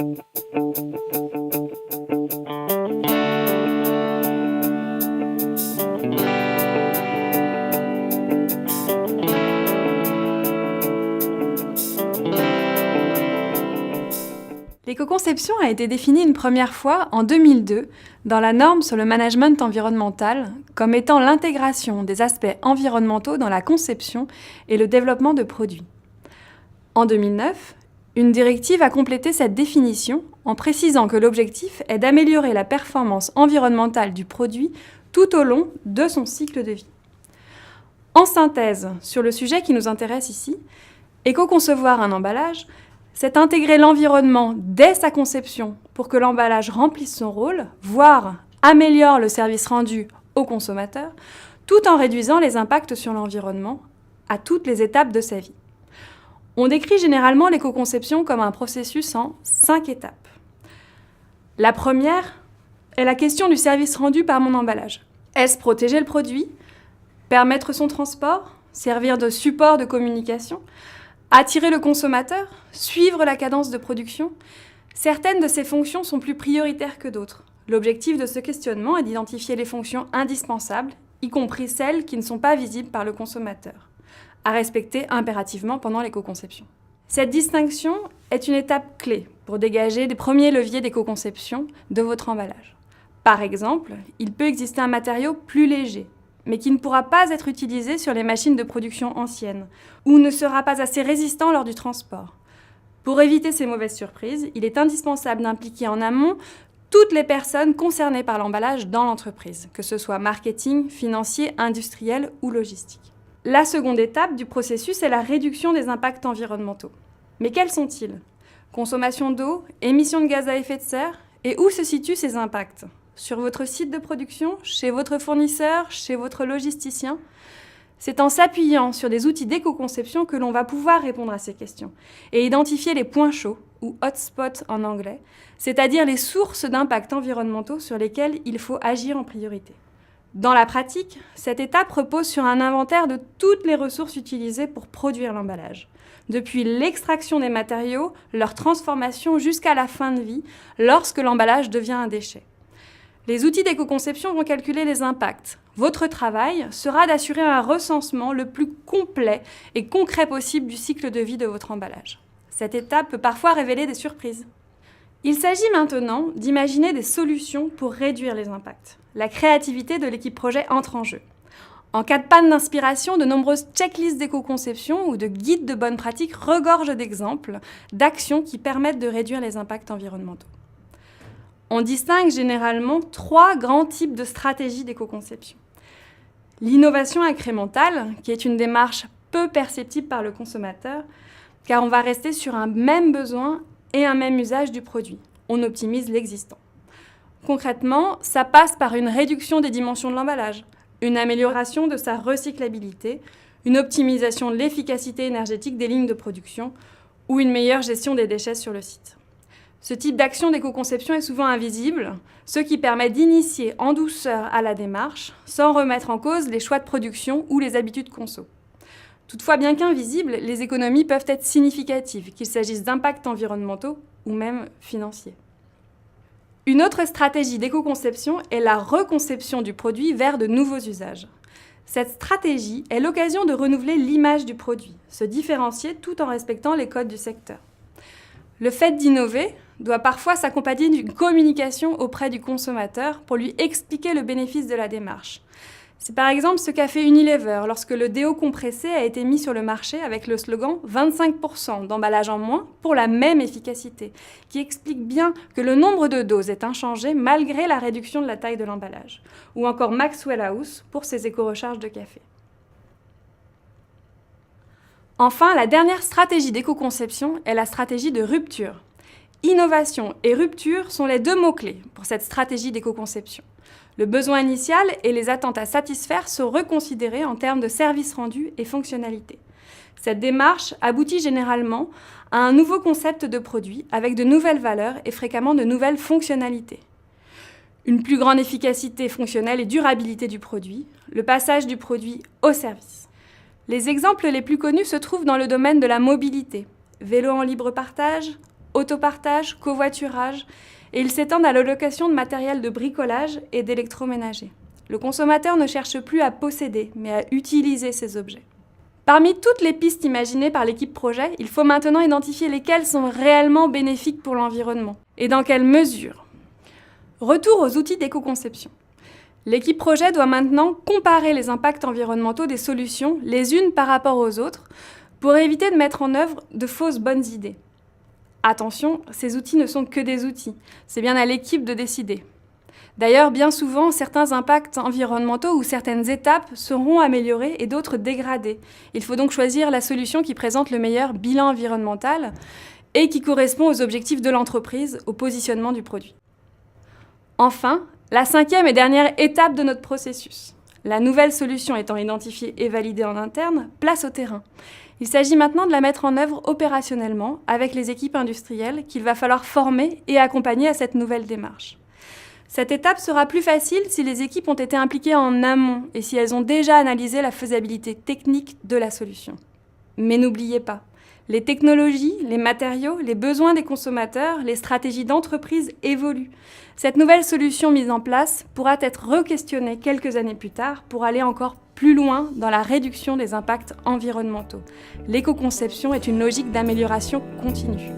L'éco-conception a été définie une première fois en 2002 dans la norme sur le management environnemental comme étant l'intégration des aspects environnementaux dans la conception et le développement de produits. En 2009, une directive a complété cette définition en précisant que l'objectif est d'améliorer la performance environnementale du produit tout au long de son cycle de vie. En synthèse, sur le sujet qui nous intéresse ici, éco-concevoir un emballage, c'est intégrer l'environnement dès sa conception pour que l'emballage remplisse son rôle, voire améliore le service rendu au consommateur, tout en réduisant les impacts sur l'environnement à toutes les étapes de sa vie. On décrit généralement l'éco-conception comme un processus en 5 étapes. La première est la question du service rendu par mon emballage. Est-ce protéger le produit, permettre son transport, servir de support de communication, attirer le consommateur, suivre la cadence de production? Certaines de ces fonctions sont plus prioritaires que d'autres. L'objectif de ce questionnement est d'identifier les fonctions indispensables, y compris celles qui ne sont pas visibles par le consommateur, à respecter impérativement pendant l'éco-conception. Cette distinction est une étape clé pour dégager des premiers leviers d'éco-conception de votre emballage. Par exemple, il peut exister un matériau plus léger, mais qui ne pourra pas être utilisé sur les machines de production anciennes, ou ne sera pas assez résistant lors du transport. Pour éviter ces mauvaises surprises, il est indispensable d'impliquer en amont toutes les personnes concernées par l'emballage dans l'entreprise, que ce soit marketing, financier, industriel ou logistique. La seconde étape du processus est la réduction des impacts environnementaux. Mais quels sont-ils ? Consommation d'eau, émissions de gaz à effet de serre, et où se situent ces impacts ? Sur votre site de production, chez votre fournisseur, chez votre logisticien? C'est en s'appuyant sur des outils d'éco-conception que l'on va pouvoir répondre à ces questions et identifier les points chauds, ou hotspots en anglais, c'est-à-dire les sources d'impacts environnementaux sur lesquelles il faut agir en priorité. Dans la pratique, cette étape repose sur un inventaire de toutes les ressources utilisées pour produire l'emballage, depuis l'extraction des matériaux, leur transformation jusqu'à la fin de vie, lorsque l'emballage devient un déchet. Les outils d'éco-conception vont calculer les impacts. Votre travail sera d'assurer un recensement le plus complet et concret possible du cycle de vie de votre emballage. Cette étape peut parfois révéler des surprises. Il s'agit maintenant d'imaginer des solutions pour réduire les impacts. La créativité de l'équipe projet entre en jeu. En cas de panne d'inspiration, de nombreuses checklists d'éco-conception ou de guides de bonnes pratiques regorgent d'exemples d'actions qui permettent de réduire les impacts environnementaux. On distingue généralement 3 grands types de stratégies d'éco-conception. L'innovation incrémentale, qui est une démarche peu perceptible par le consommateur, car on va rester sur un même besoin et un même usage du produit. On optimise l'existant. Concrètement, ça passe par une réduction des dimensions de l'emballage, une amélioration de sa recyclabilité, une optimisation de l'efficacité énergétique des lignes de production ou une meilleure gestion des déchets sur le site. Ce type d'action d'éco-conception est souvent invisible, ce qui permet d'initier en douceur à la démarche, sans remettre en cause les choix de production ou les habitudes conso. Toutefois, bien qu'invisibles, les économies peuvent être significatives, qu'il s'agisse d'impacts environnementaux ou même financiers. Une autre stratégie d'éco-conception est la reconception du produit vers de nouveaux usages. Cette stratégie est l'occasion de renouveler l'image du produit, se différencier tout en respectant les codes du secteur. Le fait d'innover doit parfois s'accompagner d'une communication auprès du consommateur pour lui expliquer le bénéfice de la démarche. C'est par exemple ce qu'a fait Unilever lorsque le déo compressé a été mis sur le marché avec le slogan « 25% d'emballage en moins pour la même efficacité », qui explique bien que le nombre de doses est inchangé malgré la réduction de la taille de l'emballage. Ou encore Maxwell House pour ses éco-recharges de café. Enfin, la dernière stratégie d'éco-conception est la stratégie de rupture. Innovation et rupture sont les 2 mots-clés pour cette stratégie d'éco-conception. Le besoin initial et les attentes à satisfaire sont reconsidérés en termes de services rendus et fonctionnalités. Cette démarche aboutit généralement à un nouveau concept de produit avec de nouvelles valeurs et fréquemment de nouvelles fonctionnalités. Une plus grande efficacité fonctionnelle et durabilité du produit, le passage du produit au service. Les exemples les plus connus se trouvent dans le domaine de la mobilité, vélo en libre partage, autopartage, covoiturage, et ils s'étendent à l'allocation de matériel de bricolage et d'électroménager. Le consommateur ne cherche plus à posséder, mais à utiliser ces objets. Parmi toutes les pistes imaginées par l'équipe projet, il faut maintenant identifier lesquelles sont réellement bénéfiques pour l'environnement et dans quelle mesure. Retour aux outils d'éco-conception. L'équipe projet doit maintenant comparer les impacts environnementaux des solutions les unes par rapport aux autres pour éviter de mettre en œuvre de fausses bonnes idées. Attention, ces outils ne sont que des outils, c'est bien à l'équipe de décider. D'ailleurs, bien souvent, certains impacts environnementaux ou certaines étapes seront améliorées et d'autres dégradées. Il faut donc choisir la solution qui présente le meilleur bilan environnemental et qui correspond aux objectifs de l'entreprise, au positionnement du produit. Enfin, la 5e et dernière étape de notre processus. La nouvelle solution étant identifiée et validée en interne, place au terrain. Il s'agit maintenant de la mettre en œuvre opérationnellement avec les équipes industrielles qu'il va falloir former et accompagner à cette nouvelle démarche. Cette étape sera plus facile si les équipes ont été impliquées en amont et si elles ont déjà analysé la faisabilité technique de la solution. Mais n'oubliez pas, les technologies, les matériaux, les besoins des consommateurs, les stratégies d'entreprise évoluent. Cette nouvelle solution mise en place pourra être re-questionnée quelques années plus tard pour aller encore plus loin dans la réduction des impacts environnementaux. L'éco-conception est une logique d'amélioration continue.